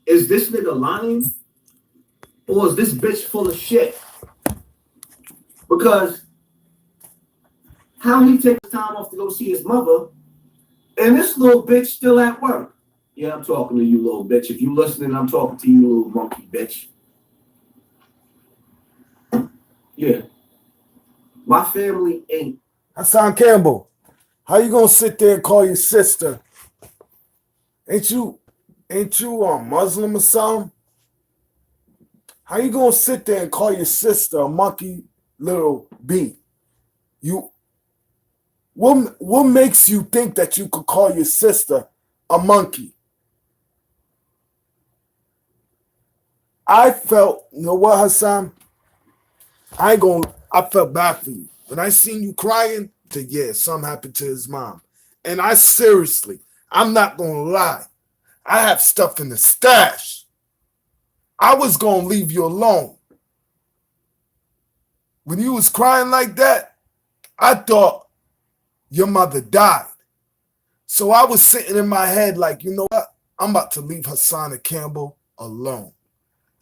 is this nigga lying or is this bitch full of shit? Because how he takes time off to go see his mother and this little bitch still at work. Yeah, I'm talking to you, little bitch. If you listening, I'm talking to you, little monkey bitch. Yeah. My family ain't. Hassan Campbell, how you gonna sit there and call your sister? Ain't you a Muslim or something? How you gonna sit there and call your sister a monkey little bee? What makes you think that you could call your sister a monkey? I felt, you know what, Hassan? I felt bad for you. When I seen you crying, yeah, something happened to his mom. And I'm not gonna lie. I have stuff in the stash. I was gonna leave you alone. When you was crying like that, I thought your mother died. So I was sitting in my head like, you know what? I'm about to leave Hassan and Campbell alone.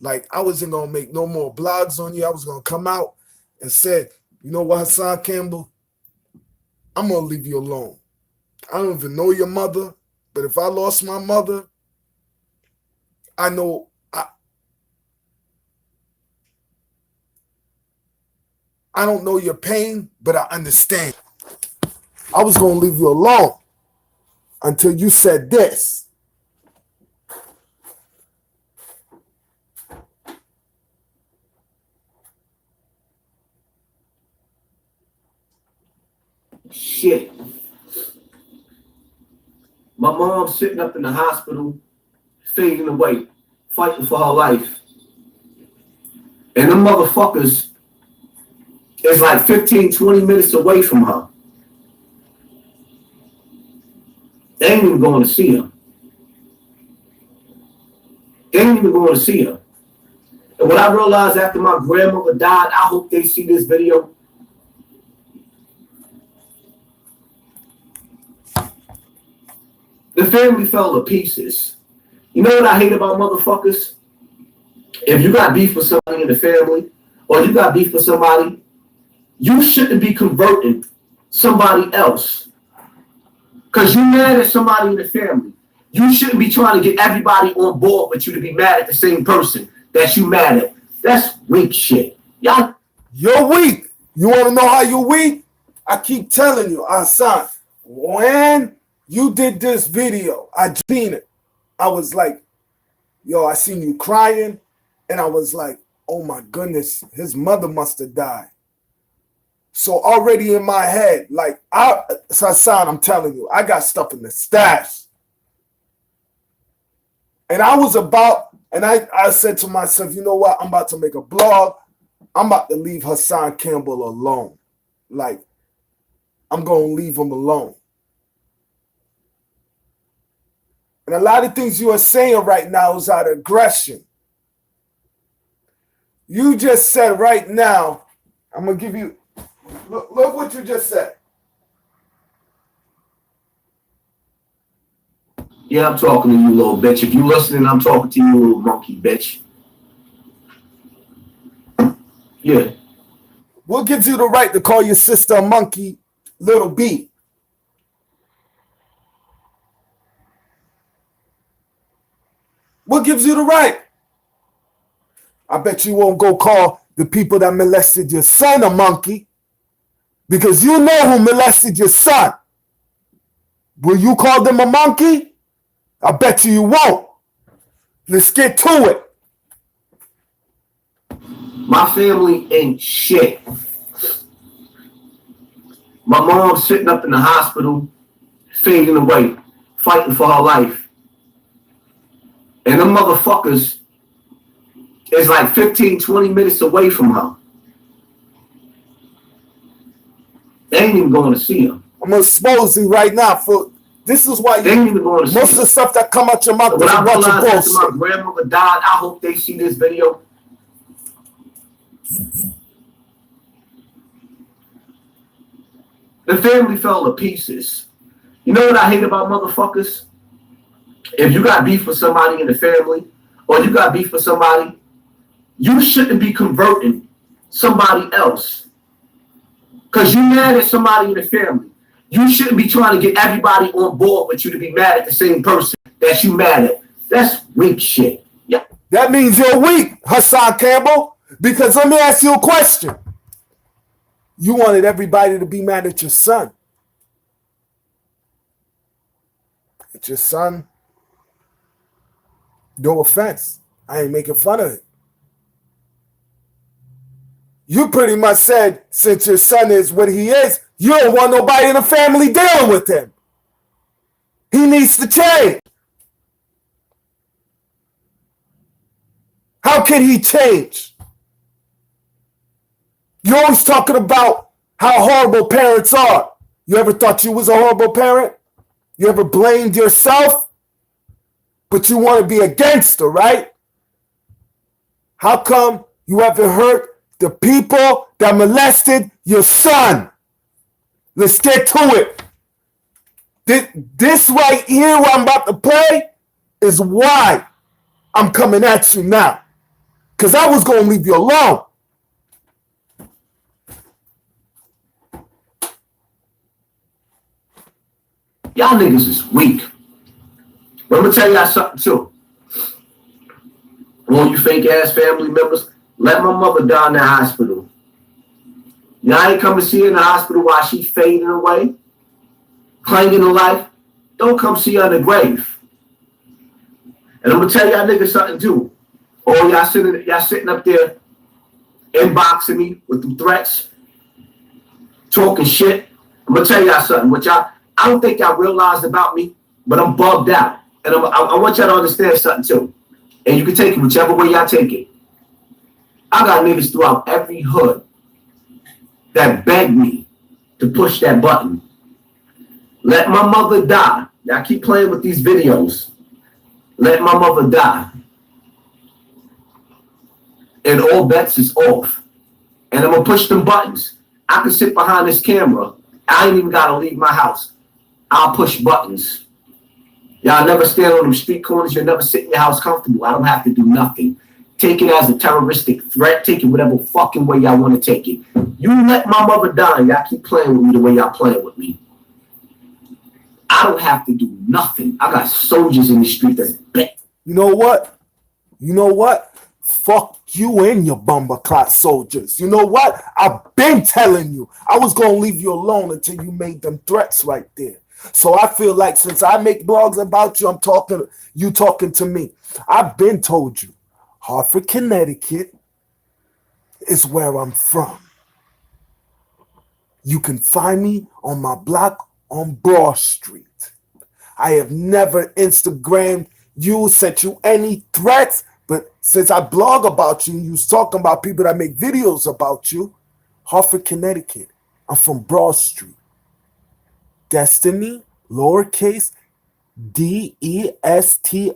Like, I wasn't going to make no more blogs on you. I was going to come out and say, you know what, Hassan Campbell? I'm going to leave you alone. I don't even know your mother, but if I lost my mother, I know I don't know your pain, but I understand. I was going to leave you alone until you said this. Shit. My mom's sitting up in the hospital, fading away, fighting for her life. And them motherfuckers is like 15, 20 minutes away from her. They ain't even going to see her. They ain't even going to see her. And what I realized after my grandmother died, I hope they see this video. The family fell to pieces. You know what I hate about motherfuckers? If you got beef with somebody in the family, or you got beef with somebody, you shouldn't be converting somebody else. Because you're mad at somebody in the family. You shouldn't be trying to get everybody on board with you to be mad at the same person that you mad at. That's weak shit. Y'all. You're weak. You want to know how you're weak? I keep telling you, Hassan, when you did this video, I seen it. I was like, yo, I seen you crying. And I was like, oh my goodness, his mother must have died. So already in my head, like, Hassan, I'm telling you, I got stuff in the stash. And I said to myself, you know what? I'm about to make a blog. I'm about to leave Hassan Campbell alone. Like, I'm going to leave him alone. And a lot of things you are saying right now is out of aggression. You just said right now, I'm going to give you, look what you just said. Yeah, I'm talking to you, little bitch. If you listening, I'm talking to you, little monkey bitch. Yeah. What gives you the right to call your sister a monkey, little bee? What gives you the right? I bet you won't go call the people that molested your son a monkey, because you know who molested your son. Will you call them a monkey? I bet you won't. Let's get to it. My family ain't shit. My mom's sitting up in the hospital, fading away, fighting for her life. And them motherfuckers is like 15, 20 minutes away from her. They ain't even going to see her. I'm going to expose you right now. This is why they ain't even going to see most of the stuff that come out your mouth is a bunch of bullshit. After my grandmother died, I hope they see this video. The family fell to pieces. You know what I hate about motherfuckers? If you got beef with somebody in the family, or you got beef with somebody, you shouldn't be converting somebody else. Because you mad at somebody in the family. You shouldn't be trying to get everybody on board with you to be mad at the same person that you mad at. That's weak shit. Yeah. That means you're weak, Hassan Campbell. Because let me ask you a question. You wanted everybody to be mad at your son. At your son, no offense, I ain't making fun of it. You pretty much said, since your son is what he is, you don't want nobody in the family dealing with him. He needs to change. How can he change? You're always talking about how horrible parents are. You ever thought you was a horrible parent? You ever blamed yourself? But you want to be a gangster, right? How come you haven't hurt the people that molested your son? Let's get to it. This right here, what I'm about to play, is why I'm coming at you now. Because I was going to leave you alone. Y'all niggas is weak. But I'm going to tell y'all something too. All you fake ass family members, let my mother die in the hospital. Y'all ain't come to see her in the hospital while she fading away, clinging to life. Don't come see her in the grave. And I'm going to tell y'all niggas something too. Oh, y'all sitting up there inboxing me with the threats, talking shit. I'm going to tell y'all something. I don't think y'all realized about me, but I'm bugged out. And I want y'all to understand something too. And you can take it whichever way y'all take it. I got niggas throughout every hood that begged me to push that button. Let my mother die. Y'all keep playing with these videos. Let my mother die. And all bets is off. And I'm going to push them buttons. I can sit behind this camera. I ain't even got to leave my house. I'll push buttons. Y'all never stand on them street corners. You'll never sit in your house comfortable. I don't have to do nothing. Take it as a terroristic threat. Take it whatever fucking way y'all want to take it. You let my mother die. Y'all keep playing with me the way y'all playing with me. I don't have to do nothing. I got soldiers in the street that's bet. You know what? Fuck you and your bumper clock soldiers. You know what? I've been telling you. I was going to leave you alone until you made them threats right there. So I feel like since I make blogs about you, you talking to me. I've been told you. Hartford, Connecticut is where I'm from. You can find me on my block on Broad Street. I have never Instagrammed you, sent you any threats, but since I blog about you, you was talking about people that make videos about you. Hartford, Connecticut. I'm from Broad Street. Destiny, lowercase, DESTINY,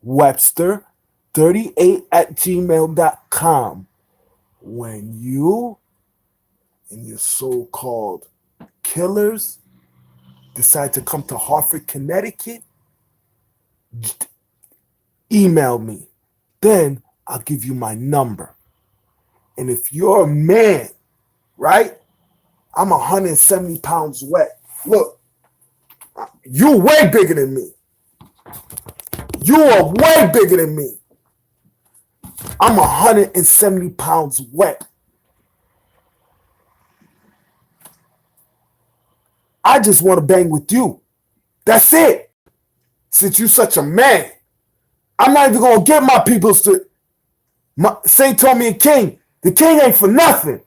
Webster, 38@gmail.com. When you and your so-called killers decide to come to Hartford, Connecticut, email me. Then I'll give you my number. And if you're a man, right? I'm 170 pounds wet. Look, you're way bigger than me. You are way bigger than me. I'm 170 pounds wet. I just want to bang with you. That's it. Since you're such a man, I'm not even going to get my peoples to... Saint told me a king. The king ain't for nothing.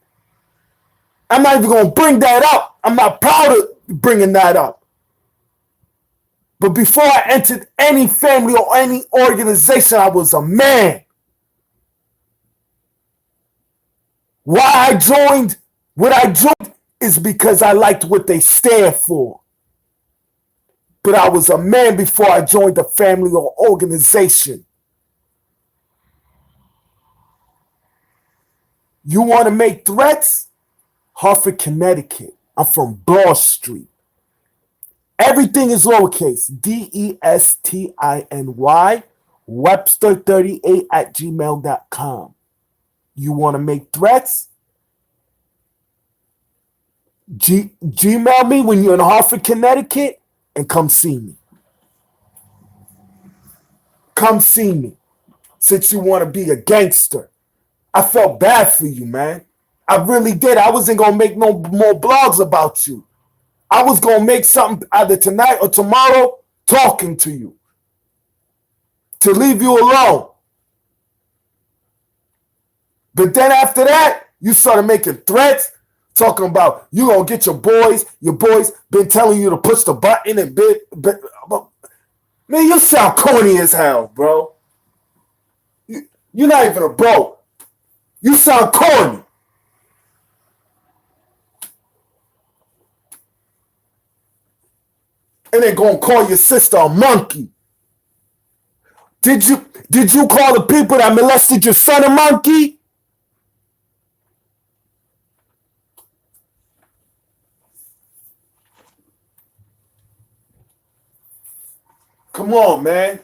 I'm not even going to bring that up. I'm not proud of bringing that up. But before I entered any family or any organization, I was a man. Why I joined what I joined is because I liked what they stand for. But I was a man before I joined a family or organization. You want to make threats? Hartford, Connecticut. I'm from Broad Street. Everything is lowercase. DESTINY. Webster38@gmail.com. You want to make threats? Gmail me when you're in Hartford, Connecticut, and come see me. Come see me. Since you want to be a gangster. I felt bad for you, man. I really did. I wasn't going to make no more blogs about you. I was going to make something either tonight or tomorrow talking to you. To leave you alone. But then after that, you started making threats, talking about you going to get your boys been telling you to push the button and man, you sound corny as hell, bro. You're not even a bro. You sound corny. And then gonna call your sister a monkey. Did you call the people that molested your son a monkey? Come on, man.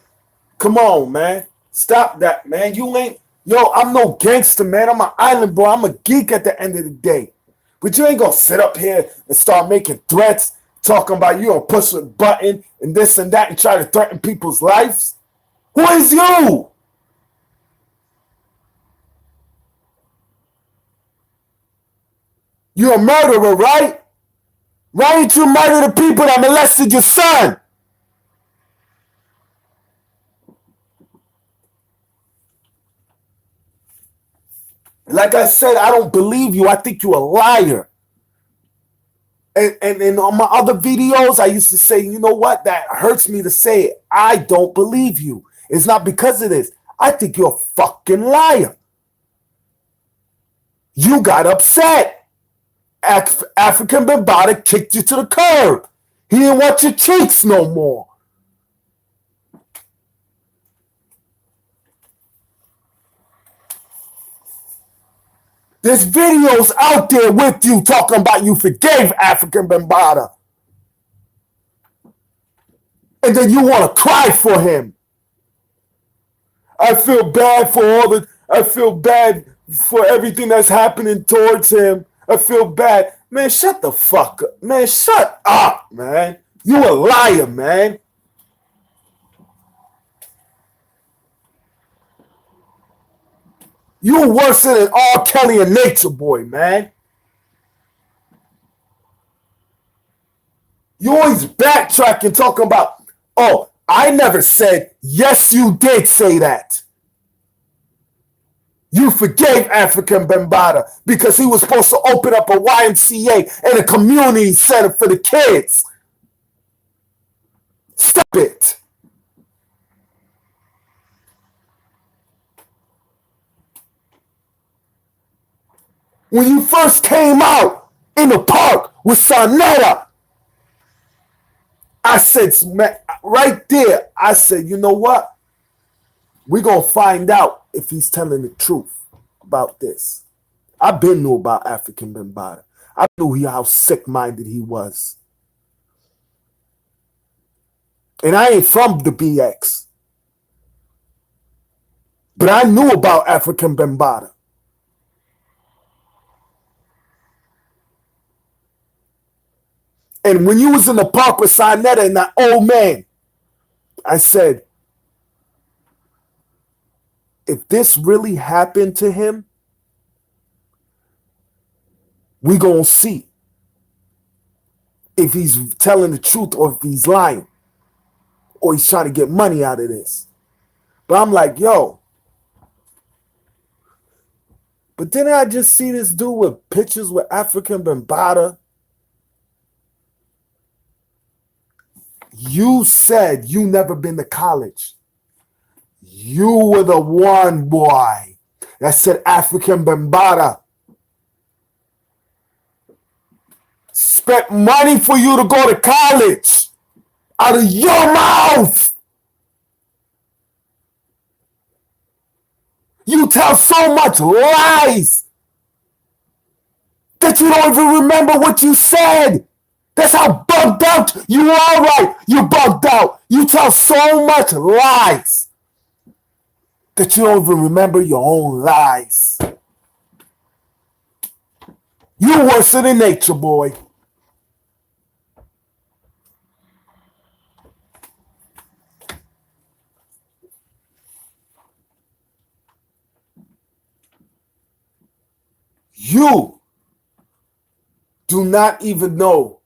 Come on, man. Stop that, man. You ain't... Yo, I'm no gangster, man. I'm an island boy. I'm a geek at the end of the day. But you ain't gonna sit up here and start making threats, talking about you gonna push a button and this and that and try to threaten people's lives. Who is you? You're a murderer, right? Why didn't you murder the people that molested your son? Like I said, I don't believe you. I think you're a liar. And on my other videos, I used to say, you know what? That hurts me to say it. I don't believe you. It's not because of this. I think you're a fucking liar. You got upset. African Bambaataa kicked you to the curb. He didn't want your cheeks no more. There's videos out there with you talking about you forgave African Bambaataa. And then you want to cry for him. I feel bad for everything that's happening towards him. I feel bad. Man, shut the fuck up. Man, shut up, man. You a liar, man. You worse than R. Kelly and Nature Boy, man. You always backtracking, talking about, oh, I never said, yes, you did say that. You forgave African Bambaataa because he was supposed to open up a YMCA and a community center for the kids. Stop it. When you first came out in the park with Sarnetta, I said, right there, I said, you know what? We're going to find out if he's telling the truth about this. I've been knew about African Bambaataa. I knew how sick-minded he was. And I ain't from the BX. But I knew about African Bambaataa. And when you was in the park with Sarnetta and that old man, I said, if this really happened to him, we gonna see if he's telling the truth or if he's lying or he's trying to get money out of this. But I'm like, yo. But then I just see this dude with pictures with African Bambaataa. You said you never been to college. You were the one boy that said African Bambaataa spent money for you to go to college out of your mouth. You tell so much lies that you don't even remember what you said. That's how bugged out you are, right? You bugged out. You tell so much lies. that you don't even remember your own lies. You worse than nature, boy. You do not even know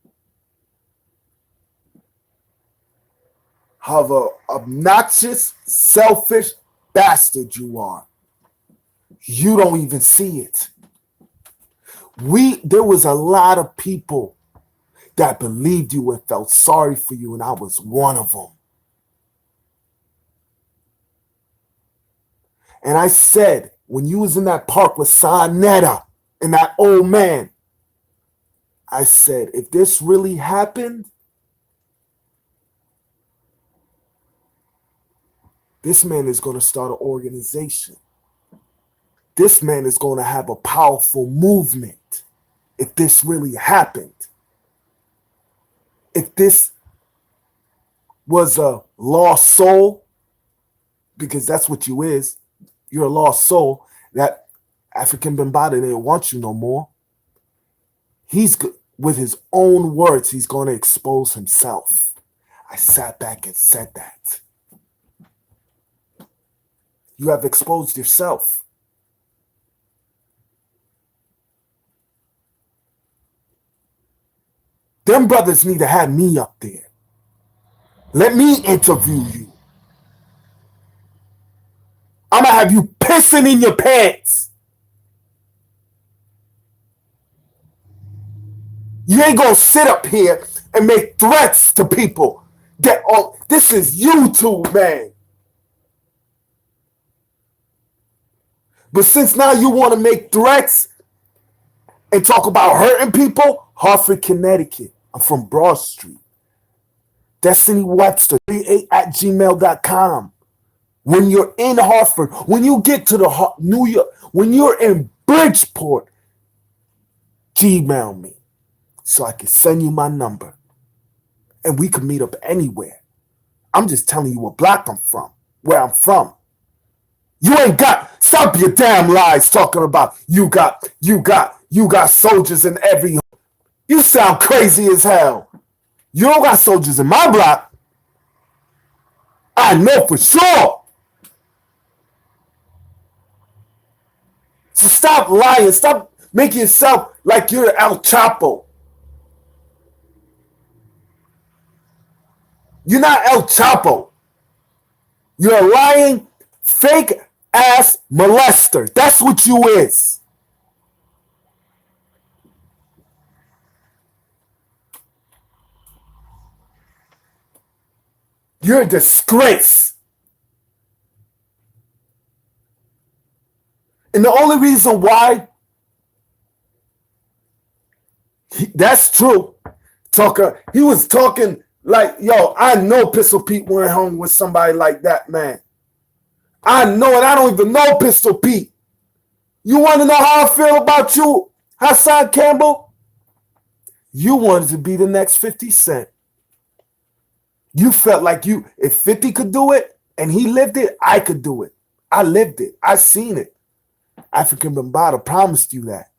how the obnoxious, selfish bastard you are. You don't even see it. There was a lot of people that believed you and felt sorry for you, and I was one of them. And I said, when you was in that park with Sonetta and that old man, I said, if this really happened, this man is going to start an organization. This man is going to have a powerful movement if this really happened. If this was a lost soul, because that's what you is, you're a lost soul, that African Bambaataa didn't want you no more. He's, with his own words, he's going to expose himself. I sat back and said that. You have exposed yourself. Them brothers need to have me up there. Let me interview you. I'm going to have you pissing in your pants. You ain't going to sit up here and make threats to people. This is YouTube, man. But since now you want to make threats and talk about hurting people, Hartford, Connecticut. I'm from Broad Street. Destiny Webster, 38@gmail.com. When you're in Hartford, when you get to the New York, when you're in Bridgeport, Gmail me so I can send you my number. And we can meet up anywhere. I'm just telling you what block I'm from, where I'm from. You ain't got, stop your damn lies talking about you got soldiers in every. You sound crazy as hell. You don't got soldiers in my block. I know for sure. So stop lying. Stop making yourself like you're El Chapo. You're not El Chapo. You're a lying, fake ass molester. That's what you is. You're a disgrace. And the only reason why, that's true. He was talking like, yo, I know Pistol Pete went home with somebody like that, man. I know it. I don't even know Pistol Pete. You want to know how I feel about you, Hassan Campbell? You wanted to be the next 50 Cent. You felt like if 50 could do it and he lived it, I could do it. I lived it. I seen it. African Bambaataa promised you that.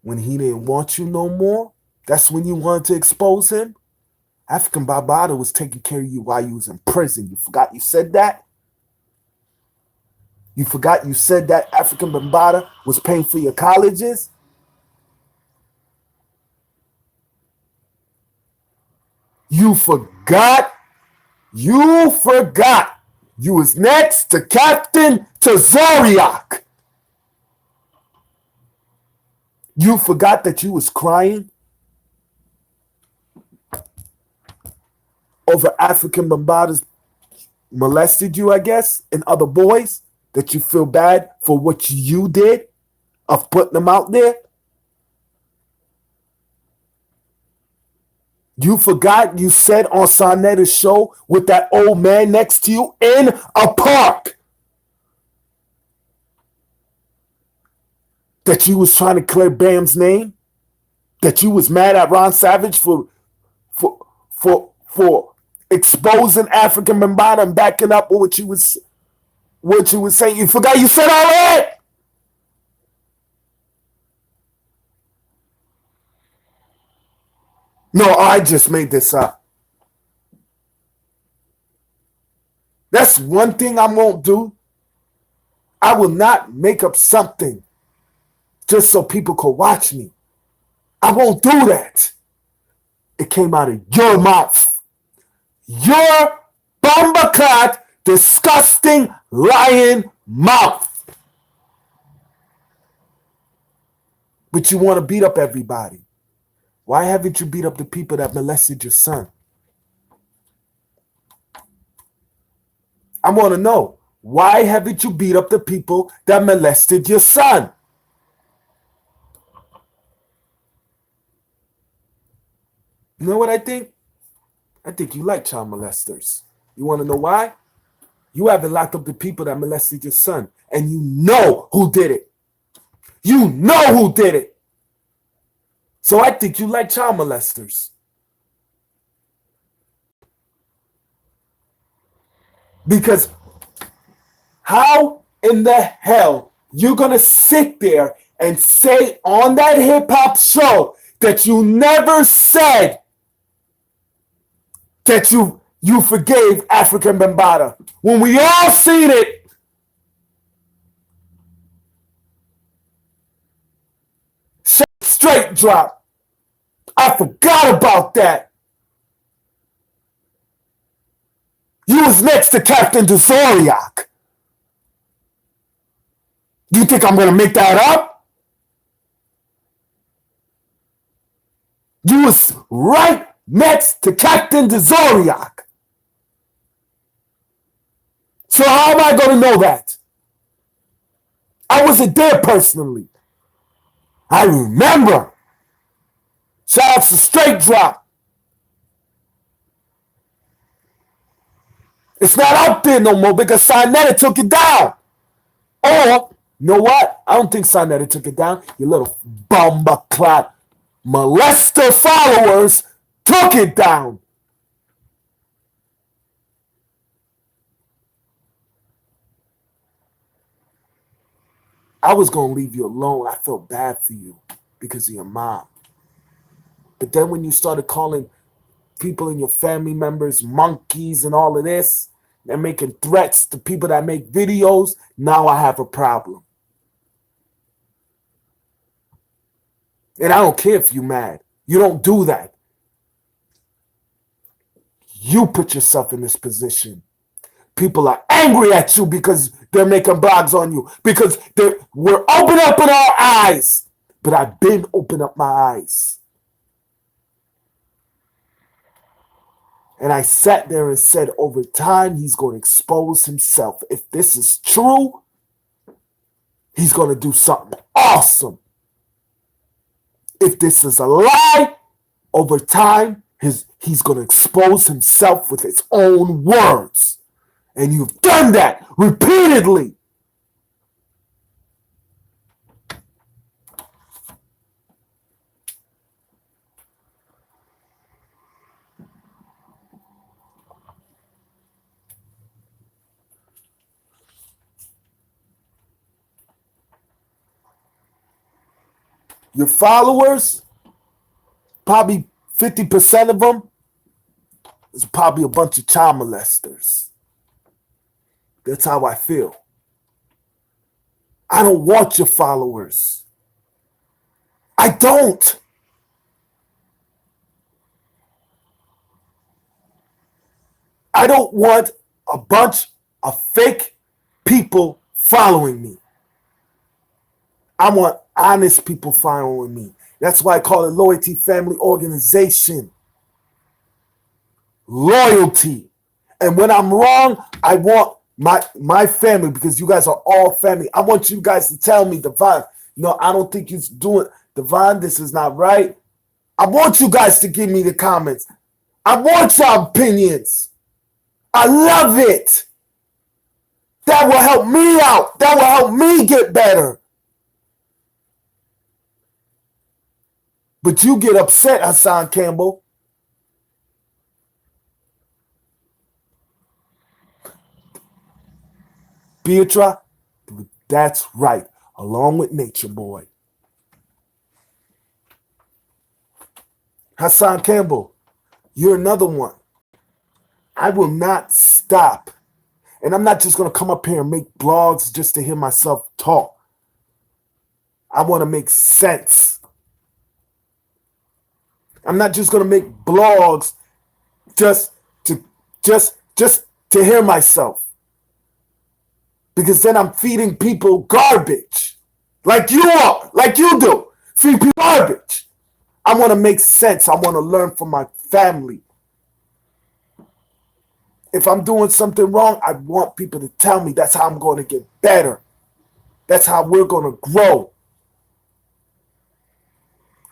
When he didn't want you no more, that's when you wanted to expose him. African Bambaataa was taking care of you while you was in prison. You forgot you said that? You forgot you said that African Bambaataa was paying for your colleges? You forgot. You forgot. You was next to Captain Tazariak. You forgot that you was crying over African Bambaataa's molested you, I guess, and other boys, that you feel bad for what you did of putting them out there? You forgot you said on Sonetta's show with that old man next to you in a park that you was trying to clear Bam's name? That you was mad at Ron Savage for exposing African Bambaataa and backing up what you was what you were saying. You forgot you said all that? No, I just made this up. That's one thing I won't do. I will not make up something just so people could watch me. I won't do that. It came out of your mouth. Your bumbleclad, disgusting, lying mouth. But you want to beat up everybody. Why haven't you beat up the people that molested your son? I want to know. Why haven't you beat up the people that molested your son? You know what I think? I think you like child molesters. You want to know why? You haven't locked up the people that molested your son, and you know who did it. You know who did it. So I think you like child molesters. Because how in the hell you gonna sit there and say on that hip-hop show that you never said that you forgave African Bambaataa when we all seen it? Straight drop. I forgot about that. You was next to Captain Dzoriak. You think I'm going to make that up? You was right next to Captain Dzoriak. So how am I going to know that? I wasn't there personally. I remember. Shout out to Straight Drop. It's not out there no more because Sinetta took it down. Or, you know what? I don't think Sinetta took it down. You little bumbleclad molester followers took it down. I was going to leave you alone. I felt bad for you because of your mom. But then when you started calling people in your family members monkeys and all of this, and making threats to people that make videos, now I have a problem. And I don't care if you're mad. You don't do that. You put yourself in this position. People are angry at you because they're making blogs on you. Because we're open up in our eyes. But I've been open up my eyes. And I sat there and said, over time, he's going to expose himself. If this is true, he's going to do something awesome. If this is a lie, over time, he's going to expose himself with his own words. And you've done that repeatedly. Your followers, probably 50% of them, is probably a bunch of child molesters. That's how I feel. I don't want your followers. I don't. I don't want a bunch of fake people following me. I want honest people following me. That's why I call it Loyalty Family Organization. Loyalty. And when I'm wrong, I want my family, because you guys are all family. I want you guys to tell me, Devon, no, I don't think you're doing, Devon, this is not right. I want you guys to give me the comments. I want your opinions. I love it. That will help me out. That will help me get better. But you get upset, Hassan Campbell. Beatrice, that's right, along with Nature Boy. Hassan Campbell, you're another one. I will not stop. And I'm not just going to come up here and make blogs just to hear myself talk. I want to make sense. I'm not just going to make blogs just to hear myself. Because then I'm feeding people garbage. Like you are, like you do. Feed people garbage. I want to make sense. I want to learn from my family. If I'm doing something wrong, I want people to tell me. That's how I'm going to get better. That's how we're going to grow.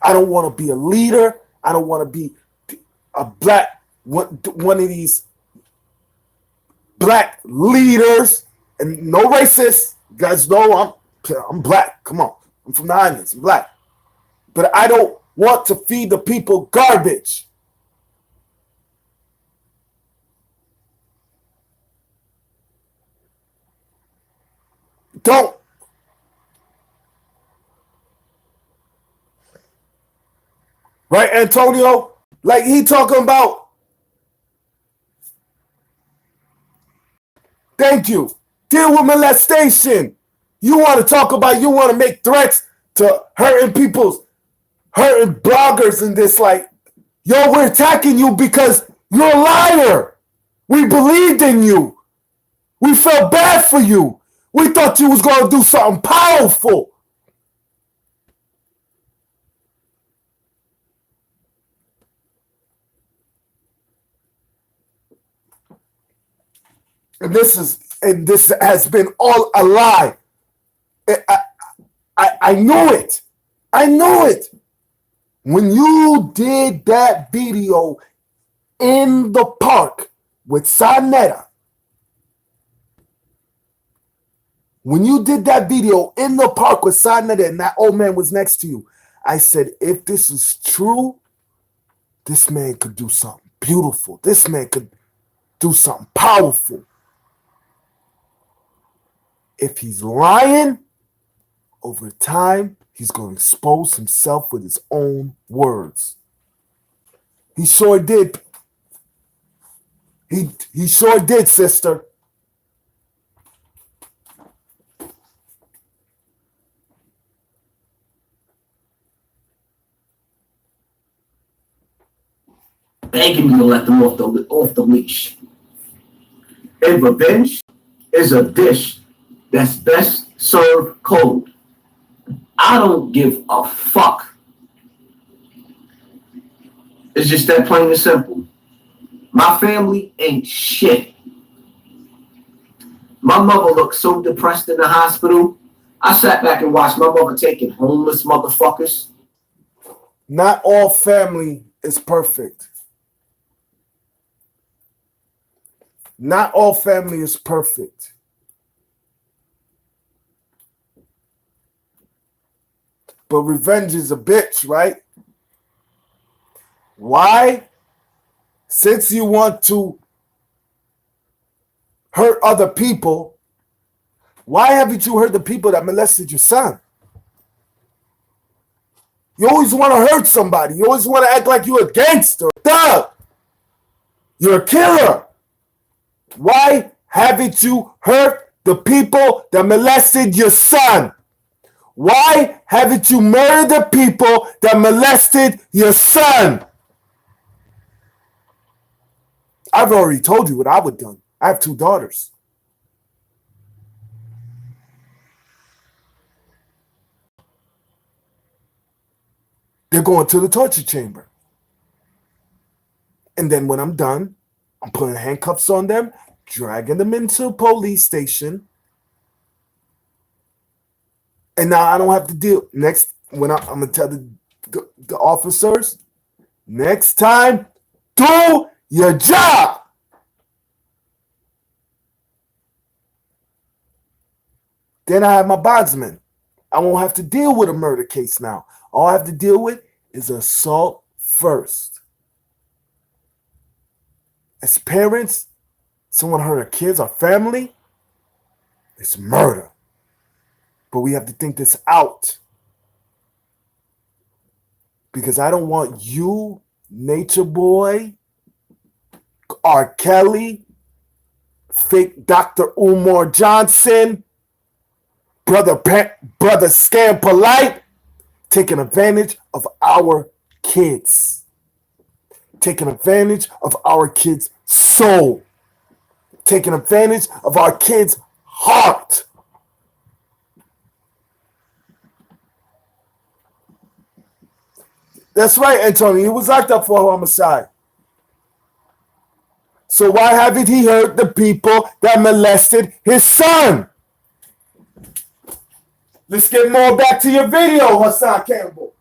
I don't want to be a leader. I don't want to be a one of these black leaders. And no racist. You guys know I'm black. Come on. I'm from the islands. I'm black. But I don't want to feed the people garbage. Don't. Right, Antonio? Like he talking about. Thank you. Deal with molestation. You want to talk about, you want to make threats to hurting bloggers and this, like, yo, we're attacking you because you're a liar. We believed in you. We felt bad for you. We thought you was going to do something powerful. And this has been all a lie. I knew it. I knew it. When you did that video in the park with Sanetta, when you did that video in the park with Sanetta and that old man was next to you, I said, if this is true, this man could do something beautiful. This man could do something powerful. If he's lying, over time, he's going to expose himself with his own words. He sure did. He sure did, sister. Begging me to let them off the leash. And revenge is a dish that's best served cold. I don't give a fuck. It's just that plain and simple. My family ain't shit. My mother looked so depressed in the hospital. I sat back and watched my mother taking homeless motherfuckers. Not all family is perfect. Not all family is perfect. But revenge is a bitch, right? Why? Since you want to hurt other people, why haven't you hurt the people that molested your son? You always want to hurt somebody. You always want to act like you're a gangster, a thug. You're a killer. Why haven't you hurt the people that molested your son? Why haven't you murdered the people that molested your son? I've already told you what I would have done. I have 2 daughters. They're going to the torture chamber. And then when I'm done, I'm putting handcuffs on them, dragging them into a police station. And now I don't have to deal. Next, when I'm going to tell the officers, next time, do your job. Then I have my bondsman. I won't have to deal with a murder case now. All I have to deal with is assault first. As parents, someone hurt our kids, our family, It's murder. But we have to think this out. Because I don't want you, Nature Boy, R. Kelly, fake Dr. Umar Johnson, brother Scam Polite, taking advantage of our kids. Taking advantage of our kids' soul. Taking advantage of our kids' heart. That's right, Antonio. He was locked up for homicide. So why haven't he hurt the people that molested his son? Let's get more back to your video, Hassan Campbell.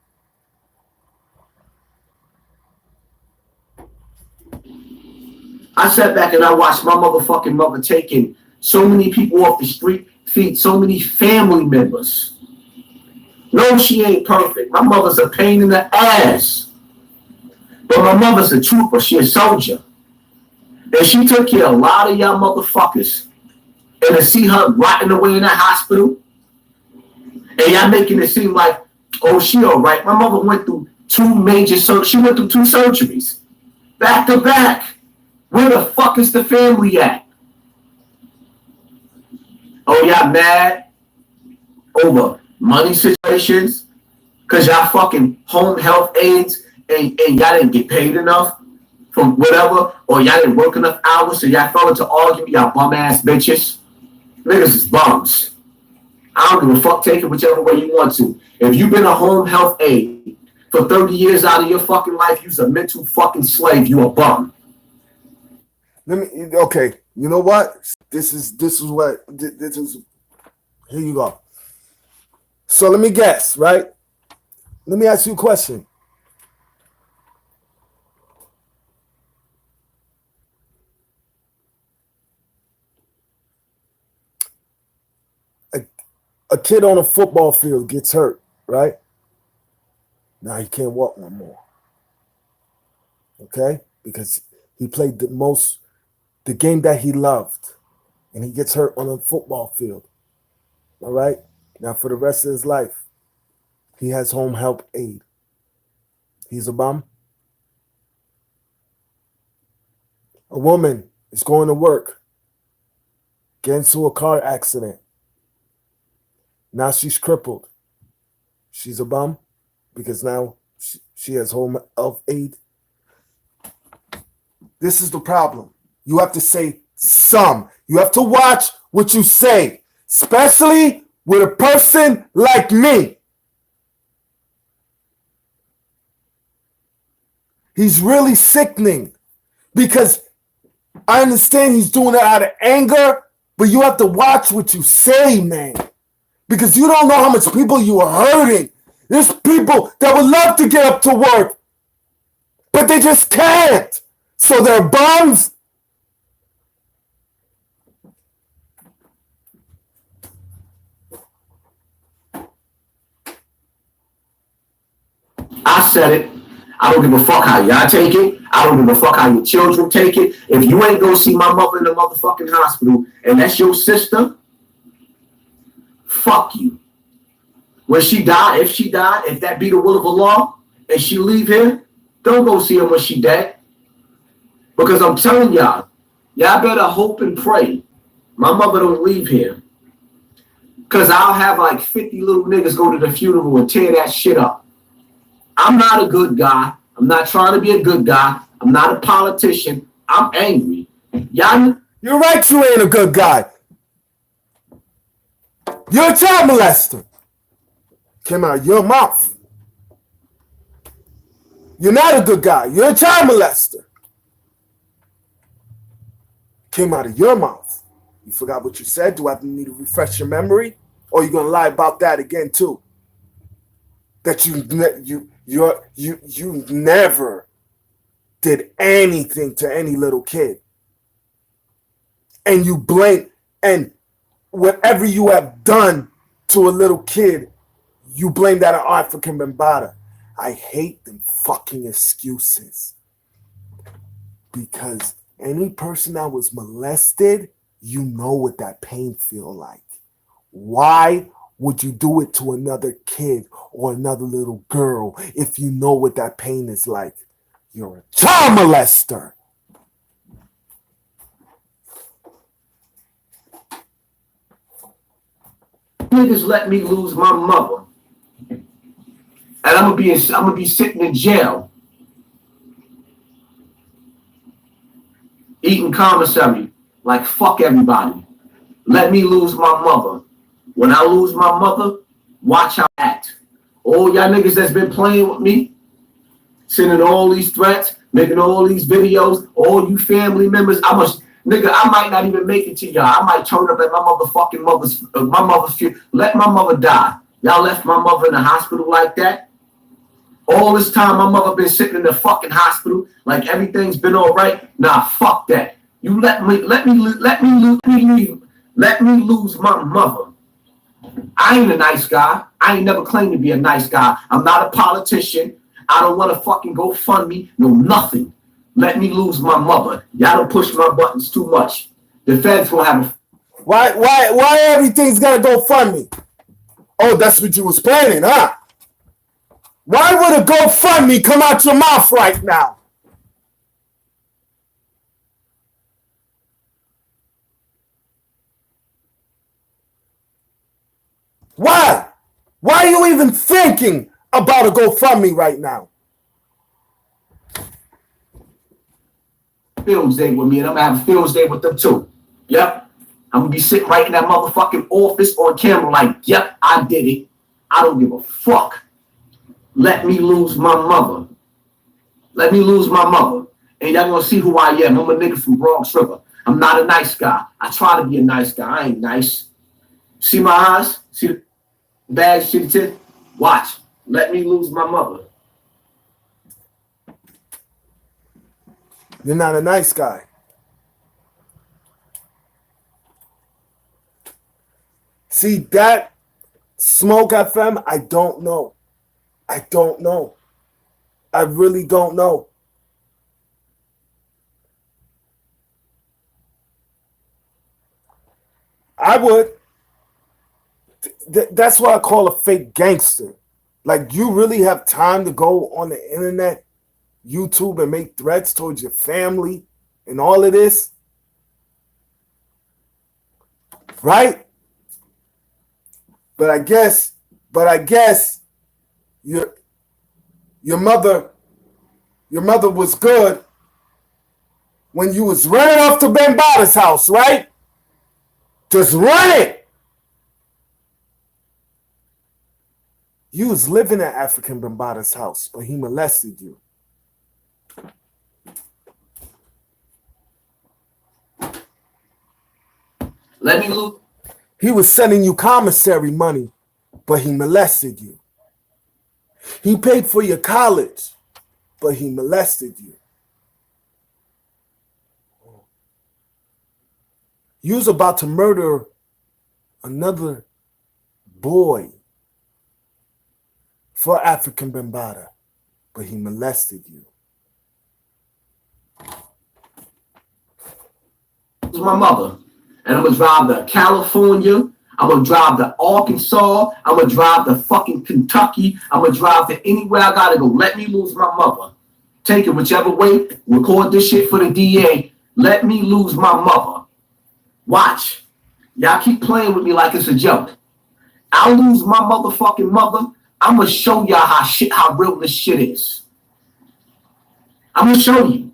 I sat back and I watched my motherfucking mother taking so many people off the street, feed so many family members. No, she ain't perfect. My mother's a pain in the ass. But my mother's a trooper. She a soldier. And she took care of a lot of y'all motherfuckers. And to see her rotting away in that hospital, and y'all making it seem like, oh, she all right. My mother went through two major surgeries. She went through two surgeries. Back to back. Where the fuck is the family at? Oh, y'all mad over money situations? Because y'all fucking home health aides and y'all didn't get paid enough from whatever, or y'all didn't work enough hours, so y'all fell into argument, y'all bum ass bitches. Niggas is bums. I don't give a fuck, take it whichever way you want to. If you've been a home health aide for 30 years out of your fucking life, you's a mental fucking slave, you a bum. Okay, you know what? This is here you go. So let me guess, right? Let me ask you a question. A kid on a football field gets hurt, right? Now he can't walk no more. Okay? Because he played the game that he loved, and he gets hurt on a football field. All right? Now for the rest of his life, he has home health aid. He's a bum. A woman is going to work, gets into a car accident. Now she's crippled. She's a bum because now she has home health aid. This is the problem. You have to say some. You have to watch what you say, especially with a person like me. He's really sickening because I understand he's doing it out of anger, but you have to watch what you say, man. Because you don't know how much people you are hurting. There's people that would love to get up to work, but they just can't. So they're bums. I said it. I don't give a fuck how y'all take it. I don't give a fuck how your children take it. If you ain't go see my mother in the motherfucking hospital and that's your sister, fuck you. When she died, if that be the will of Allah, and she leave here, don't go see her when she dead. Because I'm telling y'all better hope and pray my mother don't leave here. Because I'll have like 50 little niggas go to the funeral and tear that shit up. I'm not a good guy. I'm not trying to be a good guy. I'm not a politician. I'm angry. Y'all, you're right, you ain't a good guy. You're a child molester. Came out of your mouth. You're not a good guy. You're a child molester. Came out of your mouth. You forgot what you said? Do I need to refresh your memory? Or are you going to lie about that again too? That you never did anything to any little kid. And you blame, and whatever you have done to a little kid, you blame that on African Bambaataa. I hate them fucking excuses. Because any person that was molested, you know what that pain feel like. Why would you do it to another kid or another little girl if you know what that pain is like? You're a child molester. Niggas let me lose my mother, and I'm gonna be sitting in jail, eating commissary like fuck everybody. Let me lose my mother. When I lose my mother, watch how I act. All y'all niggas that's been playing with me, sending all these threats, making all these videos, all you family members, I might not even make it to y'all. I might turn up at my motherfucking mother's let my mother die. Y'all left my mother in the hospital like that. All this time my mother been sitting in the fucking hospital like everything's been all right. Nah, fuck that. You let me lose my mother. I ain't a nice guy. I ain't never claimed to be a nice guy. I'm not a politician. I don't want to fucking go fund me. No, nothing. Let me lose my mother. Y'all don't push my buttons too much. The feds will have a... Why everything's gotta go fund me? Oh, that's what you was planning, huh? Why would a GoFundMe come out your mouth right now? Why? Why are you even thinking about a GoFundMe right now? Fields Day with me, and I'm gonna have a Fields Day with them too. Yep. I'm gonna be sitting right in that motherfucking office on camera like, yep, I did it. I don't give a fuck. Let me lose my mother. Let me lose my mother. And y'all gonna see who I am. I'm a nigga from Bronx River. I'm not a nice guy. I try to be a nice guy. I ain't nice. See my eyes? See the bad shit? Watch. Let me lose my mother. You're not a nice guy. See, that Smoke FM, I don't know. I don't know. I really don't know. I would. That's what I call a fake gangster. Like, you really have time to go on the internet, YouTube, and make threats towards your family and all of this? Right? But I guess your mother was good when you was running off to Bambata's house, right? Just run it. You was living at African Bambata's house, but he molested you. Let me lose. He was sending you commissary money, but he molested you. He paid for your college, but he molested you. You was about to murder another boy for African Bambata, but he molested you. This is my mother. And I'm going to drive to California. I'm going to drive to Arkansas. I'm going to drive to fucking Kentucky. I'm going to drive to anywhere I got to go. Let me lose my mother. Take it whichever way. Record this shit for the DA. Let me lose my mother. Watch. Y'all keep playing with me like it's a joke. I'll lose my motherfucking mother. I'm going to show y'all how real this shit is. I'm going to show you.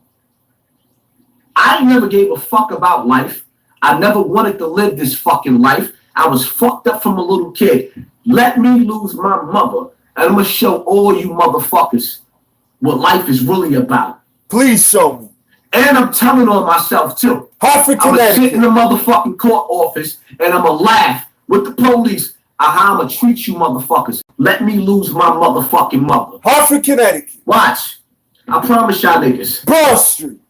I never gave a fuck about life. I never wanted to live this fucking life. I was fucked up from a little kid. Let me lose my mother, and I'm going to show all you motherfuckers what life is really about. Please show me. And I'm telling on myself, too. I'm going to sit in the motherfucking court office, and I'm going to laugh with the police on how I'm going to treat you motherfuckers. Let me lose my motherfucking mother. Hartford, Connecticut. Watch. I promise y'all niggas. Broad Street.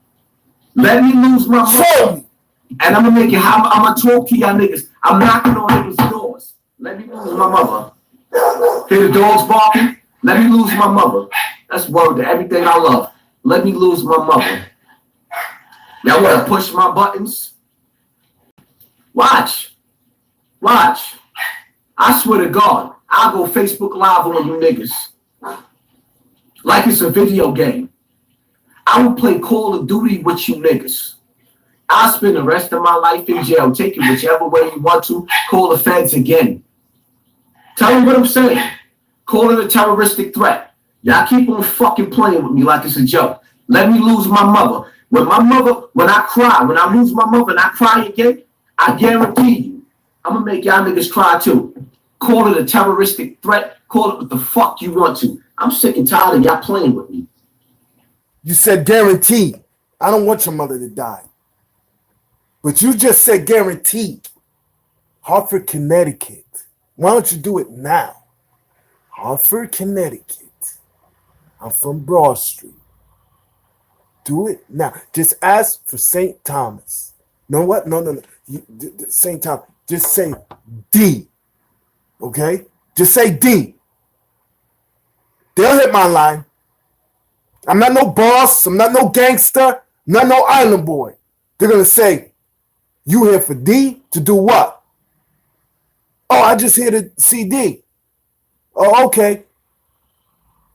Let me lose my mother. Show me. And I'm gonna make it. I'm gonna talk to y'all niggas. I'm knocking on niggas' doors. Let me lose my mother. Hear the dogs barking? Let me lose my mother. That's word to everything I love. Let me lose my mother. Y'all wanna push my buttons? Watch. Watch. I swear to God, I'll go Facebook Live on you niggas. Like it's a video game. I will play Call of Duty with you niggas. I'll spend the rest of my life in jail. Take it whichever way you want to. Call the feds again. Tell me what I'm saying. Call it a terroristic threat. Y'all keep on fucking playing with me like it's a joke. Let me lose my mother. When I cry, when I lose my mother and I cry again, I guarantee you, I'm going to make y'all niggas cry too. Call it a terroristic threat. Call it what the fuck you want to. I'm sick and tired of y'all playing with me. You said guaranteed. I don't want your mother to die. But you just said guaranteed. Hartford, Connecticut. Why don't you do it now? Hartford, Connecticut. I'm from Broad Street. Do it now. Just ask for St. Thomas. Know what? No. St. Thomas. Just say D. Okay? Just say D. They'll hit my line. I'm not no boss. I'm not no gangster. I'm not no island boy. They're going to say, you here for D to do what? Oh, I just here to see D. Oh, okay.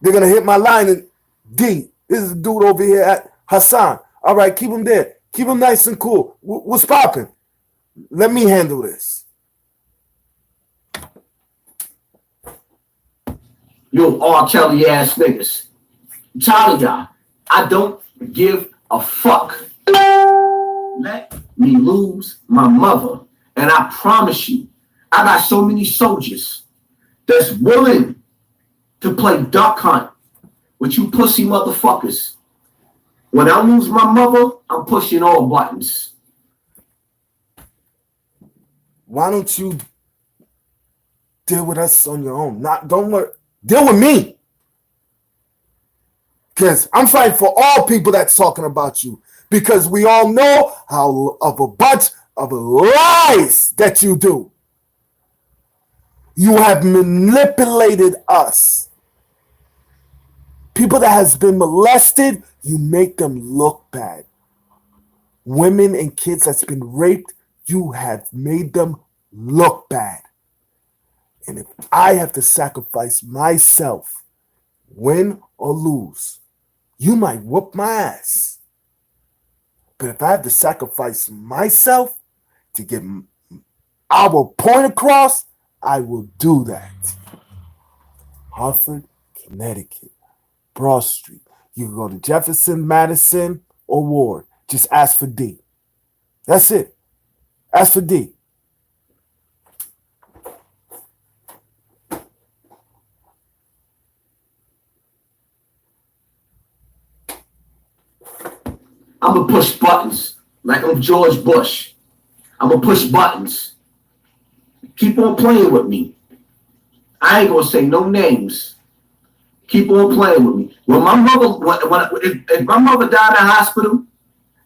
They're going to hit my line and D. This is a dude over here at Hassan. All right, keep him there. Keep him nice and cool. What's popping? Let me handle this. You R. Kelly ass niggas. I'm tired of y'all. I don't give a fuck. Let me lose my mother. And I promise you, I got so many soldiers that's willing to play duck hunt with you pussy motherfuckers. When I lose my mother, I'm pushing all buttons. Why don't you deal with us on your own? Don't worry. Deal with me. Because I'm fighting for all people that's talking about you. Because we all know how of a bunch of lies that you do. You have manipulated us. People that has been molested, you make them look bad. Women and kids that's been raped, you have made them look bad. And if I have to sacrifice myself, win or lose, you might whoop my ass. But if I have to sacrifice myself to get our point across, I will do that. Hartford, Connecticut, Broad Street. You can go to Jefferson, Madison, or Ward. Just ask for D. That's it. Ask for D. I'm going to push buttons like I'm George Bush. I'm going to push buttons. Keep on playing with me. I ain't going to say no names. Keep on playing with me. When my mother, if my mother died in the hospital,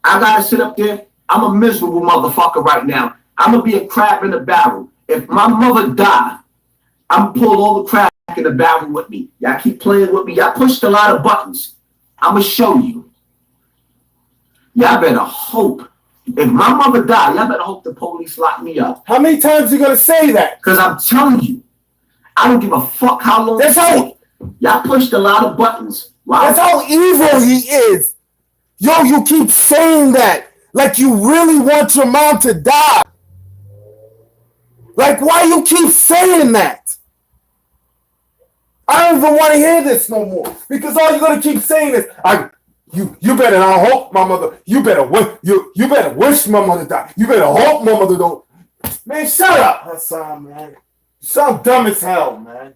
I got to sit up there. I'm a miserable motherfucker right now. I'm going to be a crab in a barrel. If my mother died, I'm going to pull all the crab in the barrel with me. Y'all keep playing with me. Y'all pushed a lot of buttons. I'm going to show you. Y'all better hope. If my mother died, y'all better hope the police lock me up. How many times you gonna say that? Because I'm telling you, I don't give a fuck how long it takes. Y'all pushed a lot of buttons. Wow. That's how evil he is. Yo, you keep saying that like you really want your mom to die. Like, why you keep saying that? I don't even want to hear this no more. Because all you're gonna keep saying is, You better not hope my mother. You better wish my mother died. You better hope my mother don't. Man, shut up, Hassan, man. You sound dumb as hell, man.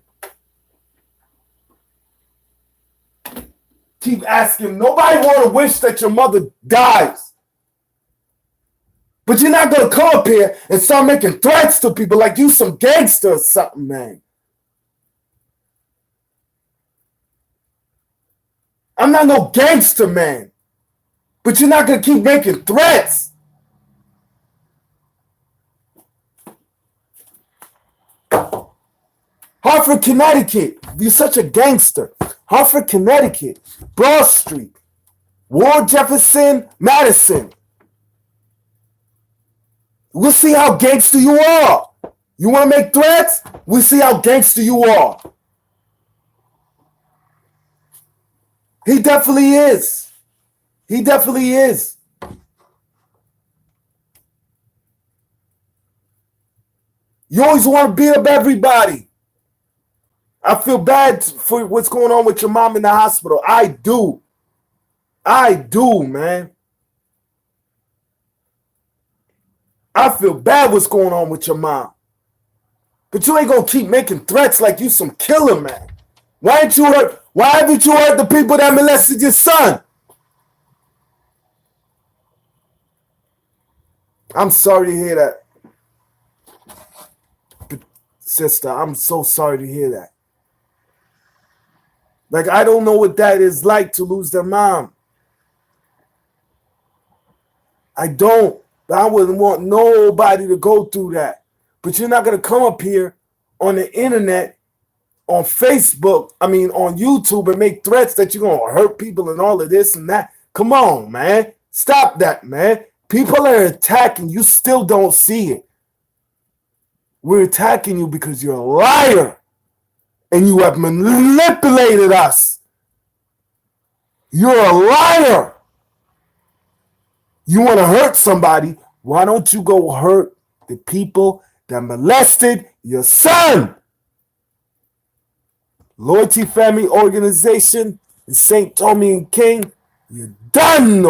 Keep asking. Nobody want to wish that your mother dies. But you're not gonna come up here and start making threats to people like you some gangster or something, man. I'm not no gangster, man. But you're not going to keep making threats. Hartford, Connecticut. You're such a gangster. Hartford, Connecticut. Broad Street. Ward, Jefferson, Madison. We'll see how gangster you are. You want to make threats? We see how gangster you are. He definitely is. He definitely is. You always want to beat up everybody. I feel bad for what's going on with your mom in the hospital. I do. I do, man. I feel bad what's going on with your mom. But you ain't gonna keep making threats like you some killer, man. Why haven't you heard the people that molested your son? I'm sorry to hear that. Sister, I'm so sorry to hear that. Like, I don't know what that is like to lose their mom. I don't. I wouldn't want nobody to go through that. But you're not going to come up here on the internet, on Facebook, on YouTube and make threats that you're going to hurt people and all of this and that. Come on, man. Stop that, man. People are attacking. You still don't see it. We're attacking you because you're a liar. And you have manipulated us. You're a liar. You want to hurt somebody. Why don't you go hurt the people that molested your son? Loyalty Family Organization and St. Tommy and King, you're done.